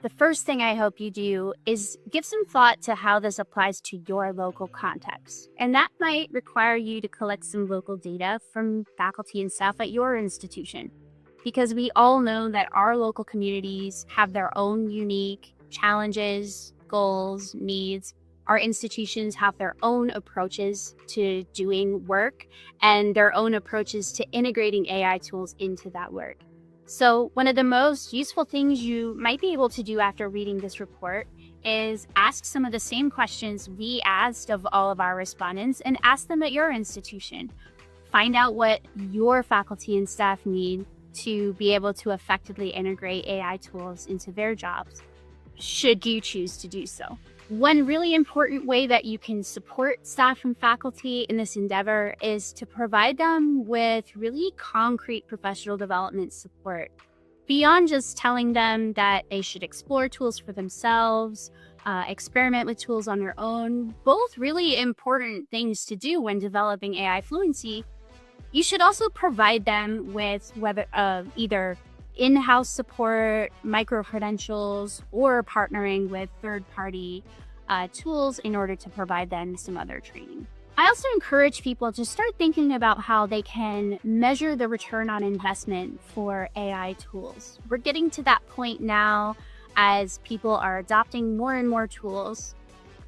The first thing I hope you do is give some thought to how this applies to your local context. And that might require you to collect some local data from faculty and staff at your institution. Because we all know that our local communities have their own unique challenges, goals, needs. Our institutions have their own approaches to doing work and their own approaches to integrating AI tools into that work. So one of the most useful things you might be able to do after reading this report is ask some of the same questions we asked of all of our respondents and ask them at your institution. Find out what your faculty and staff need to be able to effectively integrate AI tools into their jobs, should you choose to do so. One really important way that you can support staff and faculty in this endeavor is to provide them with really concrete professional development support. Beyond just telling them that they should explore tools for themselves, experiment with tools on their own, both really important things to do when developing AI fluency, you should also provide them with either in-house support, micro-credentials, or partnering with third-party tools in order to provide them some other training. I also encourage people to start thinking about how they can measure the return on investment for AI tools. We're getting to that point now as people are adopting more and more tools.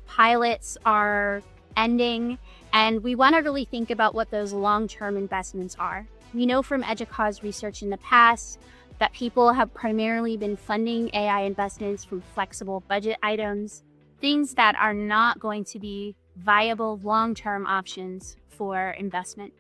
Pilots are ending, and we want to really think about what those long-term investments are. We know from EDUCAUSE research in the past that people have primarily been funding AI investments from flexible budget items, things that are not going to be viable long-term options for investment.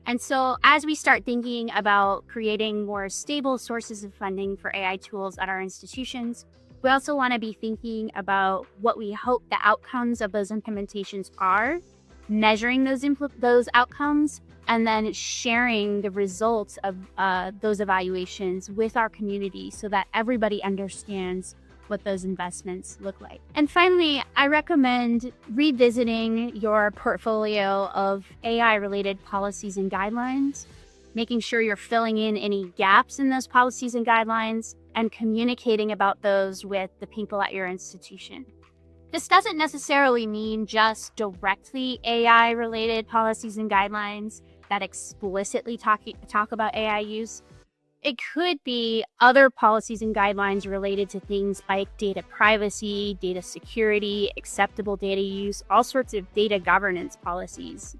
And so as we start thinking about creating more stable sources of funding for AI tools at our institutions, we also want to be thinking about what we hope the outcomes of those implementations are, measuring those outcomes, and then sharing the results of those evaluations with our community so that everybody understands what those investments look like. And finally, I recommend revisiting your portfolio of AI-related policies and guidelines, making sure you're filling in any gaps in those policies and guidelines, and communicating about those with the people at your institution. This doesn't necessarily mean just directly AI-related policies and guidelines that explicitly talk about AI use. It could be other policies and guidelines related to things like data privacy, data security, acceptable data use, all sorts of data governance policies.